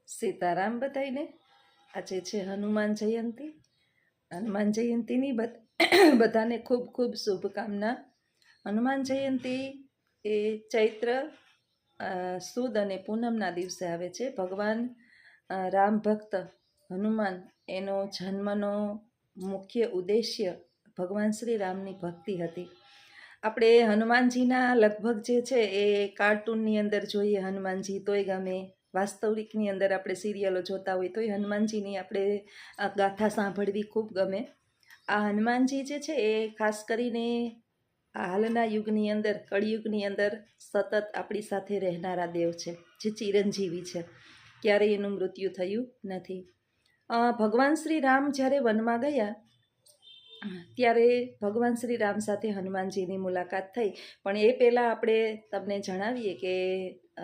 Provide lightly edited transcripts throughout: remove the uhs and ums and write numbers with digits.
સીતારામ બધાઈને. આજે છે હનુમાન જયંતી. હનુમાન જયંતીની બધાને ખૂબ ખૂબ શુભકામના. હનુમાન જયંતી એ ચૈત્ર સુદ અને પૂનમના દિવસે આવે છે. ભગવાન રામ ભક્ત હનુમાન એનો જન્મનો મુખ્ય ઉદ્દેશ્ય ભગવાન શ્રી રામની ભક્તિ હતી. આપણે હનુમાનજીના લગભગ જે છે એ કાર્ટૂનની અંદર જોઈએ હનુમાનજી તોય ગમે, વાસ્તવિકની અંદર આપણે સિરિયલો જોતા હોય તોય હનુમાનજીની આપણે ગાથા સાંભળવી ખૂબ ગમે. આ હનુમાનજી જે છે એ ખાસ કરીને હાલના યુગની અંદર, કળિયુગની અંદર સતત આપણી સાથે રહેનારા દેવ છે, જે ચિરંજીવી છે, ક્યારેય એનું મૃત્યુ થયું નથી. ભગવાન શ્રી રામ જ્યારે વનમાં ગયા ત્યારે ભગવાન શ્રી રામ સાથે હનુમાનજીની મુલાકાત થઈ. પણ એ પહેલાં આપણે તમને જણાવીએ કે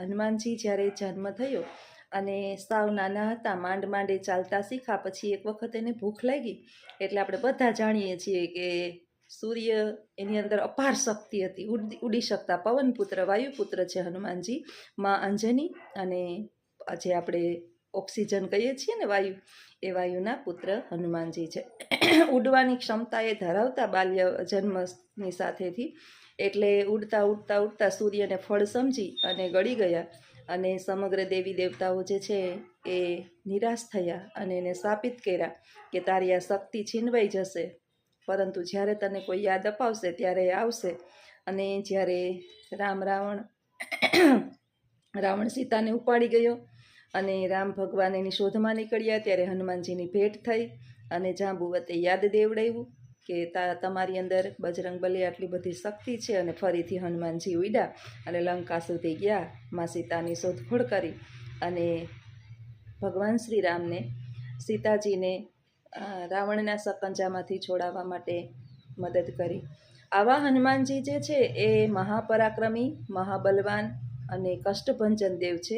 હનુમાનજી જ્યારે જન્મ થયો અને સાવ નાના હતા, માંડ માંડે ચાલતા શીખ્યા, પછી એક વખત એને ભૂખ લાગી. એટલે આપણે બધા જાણીએ છીએ કે સૂર્ય એની અંદર અપાર શક્તિ હતી, ઉડી શકતા પવનપુત્ર વાયુપુત્ર છે હનુમાનજી, માં અંજની અને જે આપણે ઓક્સિજન કહીએ છીએ ને વાયુ, એ વાયુના પુત્ર હનુમાનજી છે. ઉડવાની ક્ષમતા એ ધરાવતા બાલ્ય જન્મની સાથેથી, એટલે ઉડતા ઉડતા ઉડતા સૂર્યને ફળ સમજી અને ગળી ગયા અને સમગ્ર દેવી દેવતાઓ જે છે એ નિરાશ થયા અને એને શાપિત કર્યા કે તારી આ શક્તિ છીનવાઈ જશે, પરંતુ જ્યારે તને કોઈ યાદ અપાવશે ત્યારે આવશે. અને જ્યારે રાવણ સીતાને ઉપાડી ગયો અને રામ ભગવાન એની શોધમાં નીકળ્યા ત્યારે હનુમાનજીની ભેટ થઈ અને જાંબુવતે યાદ દેવડાવ્યું કે તમારી અંદર બજરંગબલી આટલી બધી શક્તિ છે. અને ફરીથી હનુમાનજી ઉડ્યા અને લંકા સુધી ગયા, માં સીતાની શોધખોળ કરી અને ભગવાન શ્રી રામને સીતાજીને રાવણના શકંજામાંથી છોડાવવા માટે મદદ કરી. આવા હનુમાનજી જે છે એ મહાપરાક્રમી, મહાબલવાન અને કષ્ટભંજન દેવ છે.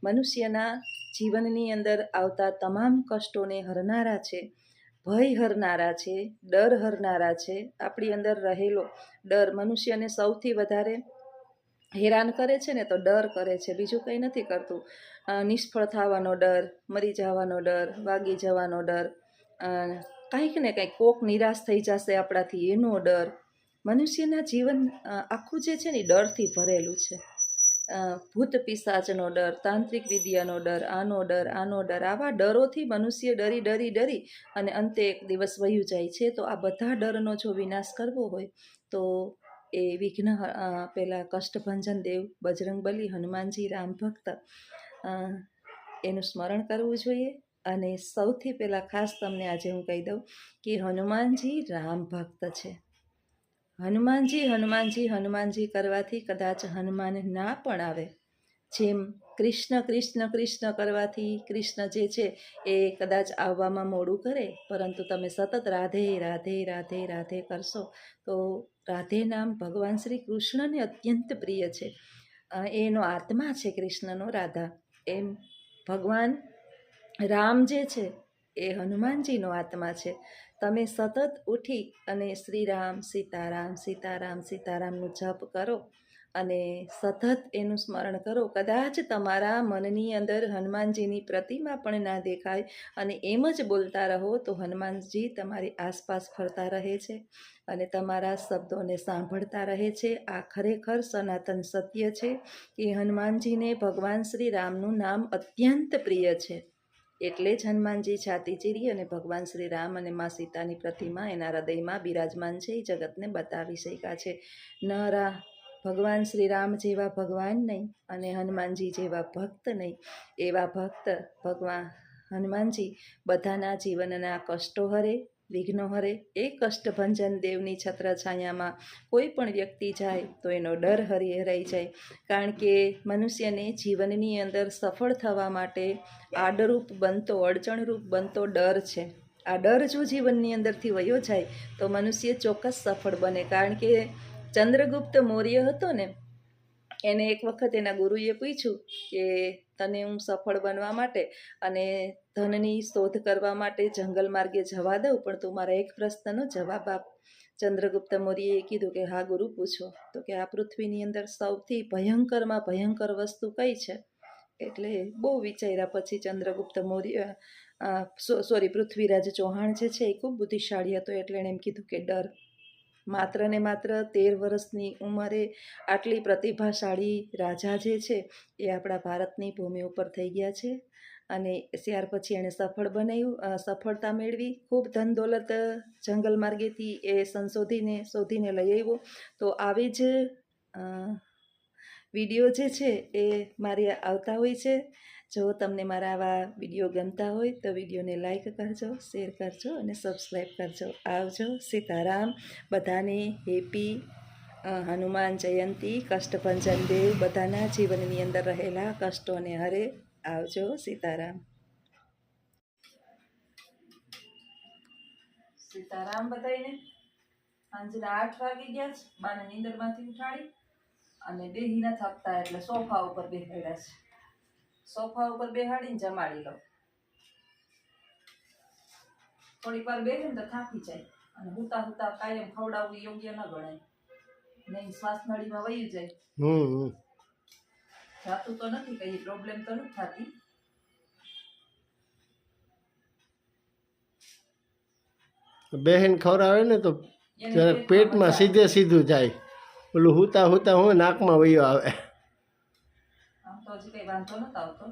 મનુષ્યના જીવનની અંદર આવતા તમામ કષ્ટોને હરનારા છે, ભય હરનારા છે, ડર હરનારા છે. આપણી અંદર રહેલો ડર મનુષ્યને સૌથી વધારે હેરાન કરે છે ને તો ડર કરે છે, બીજું કંઈ નથી કરતું. નિષ્ફળ થવાનો ડર, મરી જવાનો ડર, વાગી જવાનો ડર, કંઈક ને કંઈક કોક નિરાશ થઈ જશે આપણાથી એનો ડર. મનુષ્યના જીવન આખું જે છે ને ડરથી ભરેલું છે. ભૂત પિશાચનો ડર, તાંત્રિક વિદ્યાનો ડર, આનો ડર, આવા ડરોથી મનુષ્ય ડરી ડરી ડરી અને અંતે એક દિવસ વયું જાય છે. તો આ બધા ડરનો જો વિનાશ કરવો હોય તો એ વિઘ્ન પેલા કષ્ટભંજન દેવ બજરંગબલી હનુમાનજી રામ ભક્ત એનું સ્મરણ કરવું જોઈએ. અને સૌથી પહેલાં ખાસ તમને આજે હું કહી દઉં કે હનુમાનજી રામ ભક્ત છે. હનુમાનજી કરવાથી કદાચ હનુમાન ના પણ આવે. જેમ કૃષ્ણ કૃષ્ણ કૃષ્ણ કરવાથી કૃષ્ણ જે છે એ કદાચ આવવામાં મોડું કરે, પરંતુ તમે સતત રાધે રાધે રાધે રાધે કરશો તો રાધે નામ ભગવાન શ્રી કૃષ્ણને અત્યંત પ્રિય છે. એનો આત્મા છે કૃષ્ણનો, રાધા. એમ ભગવાન રામ જે છે એ હનુમાનજીનો આત્મા છે. તમે સતત ઉઠી અને શ્રીરામ સીતારામ સીતારામ સીતારામનું જપ કરો અને સતત એનું સ્મરણ કરો. કદાચ તમારા મનની અંદર હનુમાનજીની પ્રતિમા પણ ના દેખાય અને એમ જ બોલતા રહો તો હનુમાનજી તમારી આસપાસ ફરતા રહે છે અને તમારા શબ્દોને સાંભળતા રહે છે. આ ખરેખર સનાતન સત્ય છે કે હનુમાનજીને ભગવાન શ્રી રામનું નામ અત્યંત પ્રિય છે. એટલે જ હનુમાનજી છાતી ચીરી અને ભગવાન શ્રી રામ અને મા સીતાની પ્રતિમા એના હૃદયમાં બિરાજમાન છે, એ જગતને બતાવી શક્યા છે. ભગવાન શ્રી રામ જેવા ભગવાન નહીં અને હનુમાનજી જેવા ભક્ત નહીં. એવા ભક્ત ભગવાન હનુમાનજી બધાના જીવનના કષ્ટો હરે, વિઘ્નો હરે. એ કષ્ટભંજન દેવની છત્રછાયામાં કોઈ પણ વ્યક્તિ જાય તો એનો ડર હરાઈ જાય. કારણ કે મનુષ્યને જીવનની અંદર સફળ થવા માટે આડરૂપ બનતો, અડચણરૂપ બનતો ડર છે. આ ડર જો જીવનની અંદરથી વયો જાય તો મનુષ્ય ચોક્કસ સફળ બને. કારણ કે ચંદ્રગુપ્ત મૌર્ય હતો ને, એને એક વખત એના ગુરુએ પૂછ્યું કે તને હું સફળ બનવા માટે અને ધનની શોધ કરવા માટે જંગલ માર્ગે જવા દઉં, પણ તું મારા એક પ્રશ્નનો જવાબ આપ. ચંદ્રગુપ્ત મૌર્યએ કીધું કે હા ગુરુ, પૂછો. તો કે આ પૃથ્વીની અંદર સૌથી ભયંકરમાં ભયંકર વસ્તુ કઈ છે? એટલે બહુ વિચાર્યા પછી ચંદ્રગુપ્ત મૌર્ય સોરી પૃથ્વીરાજ ચૌહાણ જે છે એ ખૂબ બુદ્ધિશાળી હતો, એટલે એણે એમ કીધું કે ડર. માત્ર ને માત્ર 13 વર્ષની ઉંમરે આટલી પ્રતિભાશાળી રાજા જે છે એ આપણા ભારતની ભૂમિ ઉપર થઈ ગયા છે. અને ત્યાર પછી એણે સફળતા મેળવી. ખૂબ ધન દોલત જંગલ માર્ગેથી એ શોધીને લઈ આવ્યો. તો આવી જ વિડીયો જે છે એ મારે આવતા હોય છે. જો તમને મારા આવા વિડીયો ગમતા હોય તો વિડીયોને લાઈક કરજો, શેર કરજો અને સબસ્ક્રાઈબ કરજો. આવજો. સીતારામ. બધાને હેપી હનુમાન જયંતિ. કષ્ટભંજન દેવ બધાના જીવનની અંદર રહેલા કષ્ટોને હરે. આવજો. સીતારામ. સીતારામ બધાને. સાંજના 8 વાગી ગયા છે. બાને નીંદરમાંથી ઉઠાડી અને બેહી ન થકતા એટલે સોફા ઉપર બેહાડ્યા છે. સોફા ઉપર બેહાડીને જમાડી લો. થોડીક વાર બેસે ને તો થાકી જાય, અને હુતા હુતા કાયમ ખવડાવવું યોગ્ય ન ગણાય. નહીં શ્વાસ નળીમાં વહી જાય. જાતું તો નથી, કઈ પ્રોબ્લેમ તો નથી થતી. બહેન ખવડાવે ને તો પેટમાં સીધું જાય. ઓલું હુતા હુતા હું નાકમાં વયો આવે. આમ તો હજી કઈ વાંધો નતો આવતો.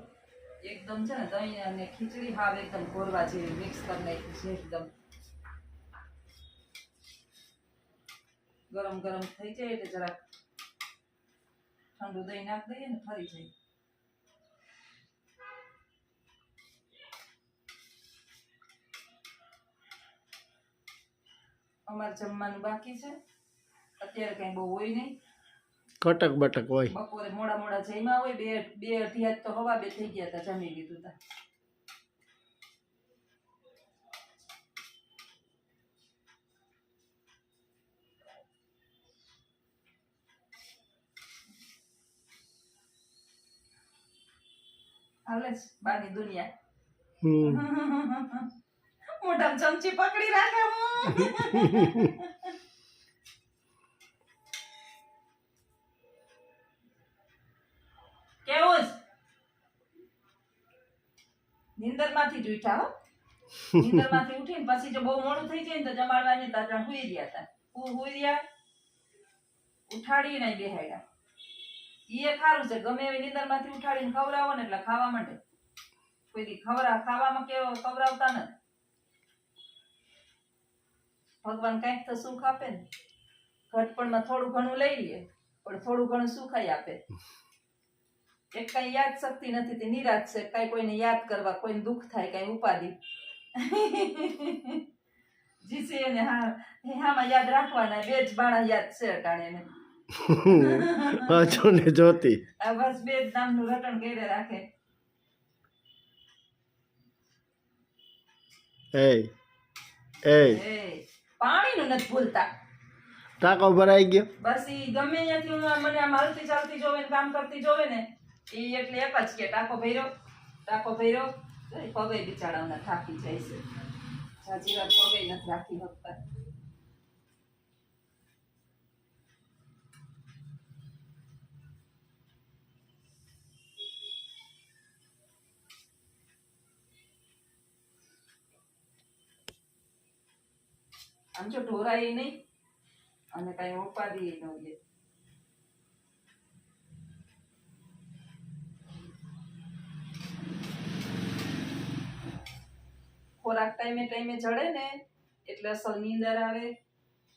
એકદમ છે ને દહીં અને ખીચડી હાવ એકદમ ઘોરવા જેવી મિક્સ કરી નાખી છે. એકદમ ગરમ ગરમ થઈ જાય એટલે જરાક ઠંડુ દહીં નાખ દઈએ ને ફરી જાય. અમારે જમવાનું બાકી છે. અત્યારે કઈ બહુ હોય નહીં. કટક બટક હોય. બપોરે મોડા જમ્યા હોય. બે અઢી તો હવા 2 થઈ ગયા હતા. જમી લીધું તા. હાલે છે બાની દુનિયા. મોઢામાં ચમચી પકડી રાખે. કેવું નીંદર માંથી જ ઉઠ્યા હો. નીંદર માંથી ઉઠીને પછી જો બહુ મોડું થઈ જાય ને તો જમાડવાની તાજા હુઈ રહ્યા હતા. હુઈ રહ્યા, ઉઠાડી ને બેહાડ્યા. એ ખારું છે. ગમે એવી નીંદર માંથી ઉઠાડીને ખવડાવો ને એટલે ખાવા માંડે. કોઈ દી ખાવામાં કેવો ખવડાવતા નથી. ભગવાન કઈક તો સુખ આપે ને. ઘટપણમાં થોડું ઘણું લઈ લે, પણ થોડું ઘણું સુખાઈ આપે. એક કઈ યાદ શક્તિ નથી, તે નિરાશ છે. કઈ કોઈને યાદ કરવા, કોઈને દુઃખ થાય, કઈ ઉપાધિ જીસે ને હામાં યાદ રાખવાના. 2 જ બાણા યાદ છે અટાણે ને. પાછો ને જોતી આ બસ 2 જ નામનું રટણ કરે રાખે. પાણીનું નથી ભૂલતા. ટાંકો ભરાઈ ગયો. બસ ઈ ગમે ત્યાંથી હું મને આમ હાલતી ચાલતી જોવે ને કામ કરતી જોવે ને એ એટલે એક જ કે ટાંકો ભર્યો. પગે બિચારાઓના થાકી જાય છે. સાચી વાત, પગે નથી રાખી શકતા. આમ જો ઢોરાય નહીં અને કઈ ઉપાધિ ન હોય. ખોરાક ટાઈમે જડે ને એટલે અસલ નીંદર આવે.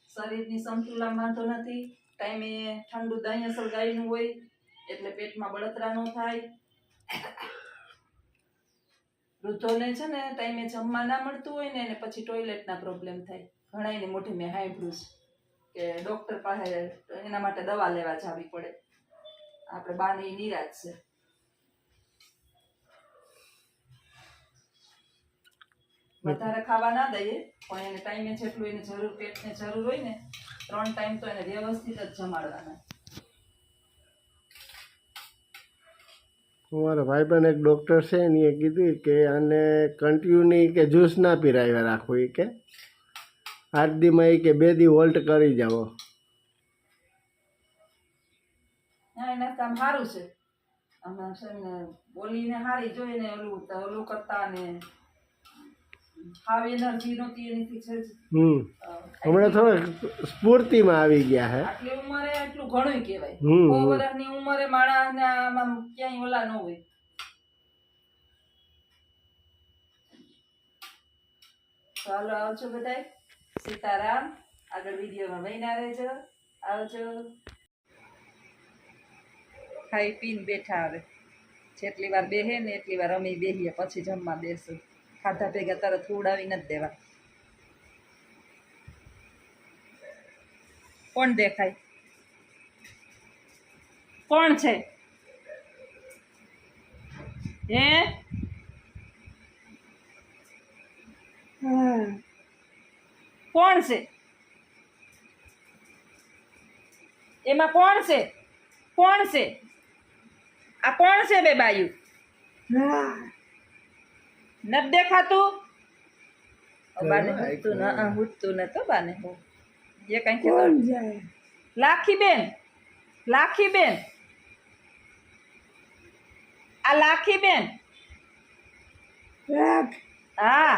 શરીરની સંતુલન વાંધો નથી. ટાઈમે ઠંડુ દહીં અસલ ગાયનું હોય એટલે પેટમાં બળતરા ન થાય. વૃદ્ધોને છે ને ટાઈમે જમવા ના મળતું હોય ને એને પછી ટોયલેટના પ્રોબ્લેમ થાય. ઘણાયને મોઢે મેં સાંભળ્યું છે કે ડોક્ટર પાસે એના માટે દવા લેવા જવી પડે. આપણે બાને નિરાશ છે. વધારે ખાવા ના દઈએ, પણ એને ટાઈમે જેટલું એને જરૂર, પેટને જરૂર હોય ને 3 ટાઈમ તો એને વ્યવસ્થિત જ જમાડવાના. મારા ભાઈબંધ એક ડૉક્ટર છે એની કીધું કે આને કન્ટિન્યુ કે જ્યુસ ના પીરાવ્યા રાખવું. એ કે 8 દીમાં એ કે 2 દી હોલ્ટ કરી જાઓ. હા, એના કામ સારું છે. આમાં છે ને બોલીને હારી જોઈને ઓલું કરતા ને હાવ એનર્જી નહોતી એનીથી છે જ. હમણાં થોડા સ્ફૂર્તિમાં આવી ગયા હે. આટલી ઉંમરે એટલું ઘણું કહેવાય. હમ. 100 વર્ષની ઉંમરે માણસને આમાં ક્યાંય ઓલા ન હોય. ચાલો આવજો બધાય. સીતારામ. આગળ વિડીયોમાં બન્યા રહેજો. આવજો. ખાઈ પીને બેઠા હવે. જેટલી વાર બેહે ને એટલી વાર અમે બેહીએ, પછી જમવા બેસું. ખાધા ભેગા તરત ઉડાવી નથી દેવા. કોણ દેખાય? કોણ છે? હે? કોણ છે? એમાં કોણ છે? કોણ છે? આ કોણ છે બે બાયું? નથી દેખાતું? બાને હુતું નતો બાને. એ કઈ કોણ જાય? લાખીબેન. લાખીબેન. આ લાખીબેન. હા હા.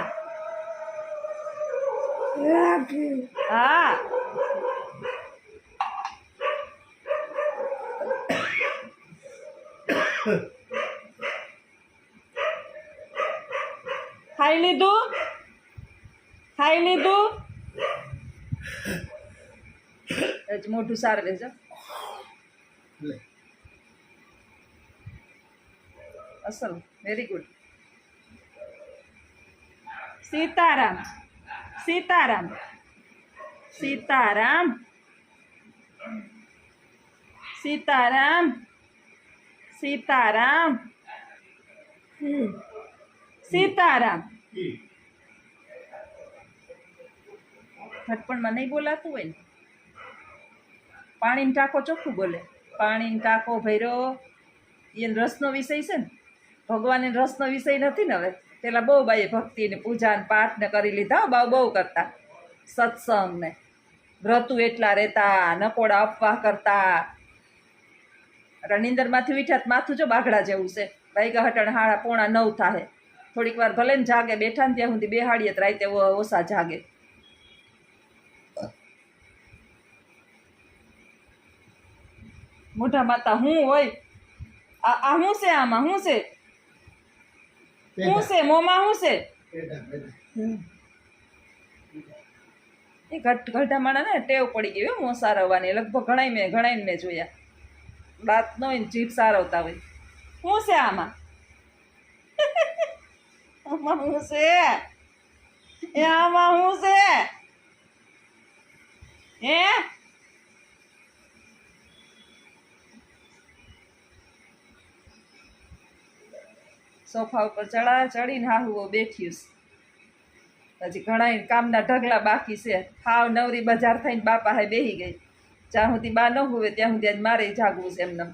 ખાઈ લીધું? ખાઈ લીધું? હજી મોઢું સારવે છે. અસલ. Very good. સીતારામ. સીતારામ. સીતારામ. સીતારામ. સીતારામ. સીતારામ. ઘટપણમાં નહીં બોલાતું હોય ને. પાણીનો ટાંકો ચોખ્ખું બોલે. પાણીનો ટાંકો ભર્યો. એને રસનો વિષય છે ને. ભગવાનને રસનો વિષય નથી ને હવે. પેલા બહુ બાઈએ ભક્તિ ને પૂજા ને પાઠ ને કરી લીધા. બહુ કરતા સત્સંગ ને વ્રતું એટલા રહેતા, નકોડા અપવાહ કરતા. નીંદરમાંથી ઉઠ્યા તો માથું જો બાઘડા જેવું છે. વાગ્યા હટણ 8:45 થાય. થોડીક વાર ભલે ને જાગે, બેઠા ને ત્યાં સુધી બેહાડીએ તો રાતે ઓછા જાગે. મોઢા માતા હું હોય? આ શું છે? આમાં શું છે? શું છે મોમાં? શું છે? એ ઘટા માણા ને ટેવ પડી ગઈ હોય મોં સારવવાની. લગભગ ઘણાઈને મેં જોયા. દાંત ન હોય ને જીભ સારવતા હોય. શું છે આમાં? આમાં શું છે? એ આમાં શું છે? હે? સોફા ઉપર ચડીને હાહુઓ બેઠ્યું. હજી ઘણા કામના ઢગલા બાકી છે. હાવ નવરી બજાર થઈને બાપા હાય બેહી ગઈ. જ્યાં સુધી બા ન હોય ત્યાં સુધી આજ મારે જાગવું છે. એમને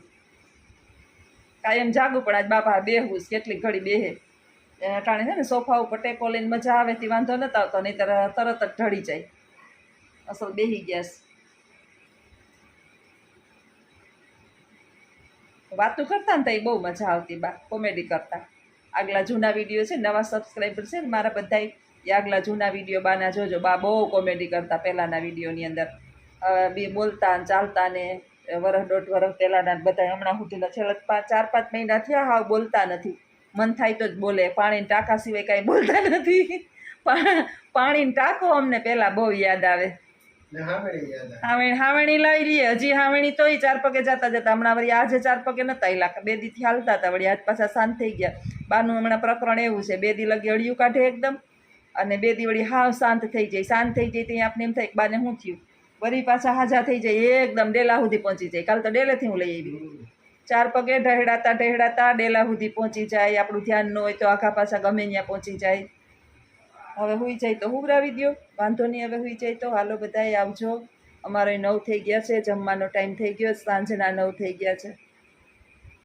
કાયમ જાગવું પણ આજ બાપા બેહવું છે. કેટલી ઘડી બેહે. અટાણે છે ને સોફા ઉપર ટેકો લઈને મજા આવે તે વાંધો નતો આવતો, નહીં તરત જ ઢળી જાય. અસલ બેહી ગયા છે. વાતું કરતા ને તો બહુ મજા આવતી. બા કોમેડી કરતા. આગલા જૂના વિડીયો છે, નવા સબસ્ક્રાઈબર છે ને મારા બધાય, એ આગલા જૂના વિડીયો બાના જોજો. બા બહુ કોમેડી કરતા પહેલાંના વિડીયોની અંદર. બી બોલતા ને ચાલતા ને. 1.5 વર્ષ પહેલાંના બધા હમણાં સુધીના છેલ્લા 4-5 મહિના થયા હાવ બોલતા નથી. મન થાય તો જ બોલે. પાણીના ટાંકા સિવાય કાંઈ બોલતા નથી. પાણીનો ટાંકો અમને પહેલાં બહુ યાદ આવે. હાવેણી લાવી લઈએ. હજી હાવેણી તોય 4 પગે જતા હમણાં વળી આજે 4 પગે નતા એલા. 2 દીથી હાલતા હતા. વળી આજ પાછા શાંત થઈ ગયા. બાનું હમણાં પ્રકરણ એવું છે. 2 દી લગી અડિયું કાઢે એકદમ, અને 2 દી વળી હાવ શાંત થઈ જાય. શાંત થઈ જાય ત્યાં આપણે એમ થાય કે બાને શું થયું. વળી પાછા હાજા થઈ જાય. એકદમ ડેલા સુધી પહોંચી જાય. કાલ તો ડેલેથી હું લઈ આવી. 4 પગે ઢહેડાતા ડેલા સુધી પહોંચી જાય. આપણું ધ્યાન ન હોય તો આખા પાછા ગમે ત્યાં પહોંચી જાય. હવે હુઈ જાય તો હુવરાવી દો, વાંધો નહીં. હવે હુઈ જાય તો હાલો બધાએ આવજો. અમારે 9 થઈ ગયા છે. જમવાનો ટાઈમ થઈ ગયો. સાંજના 9 થઈ ગયા છે.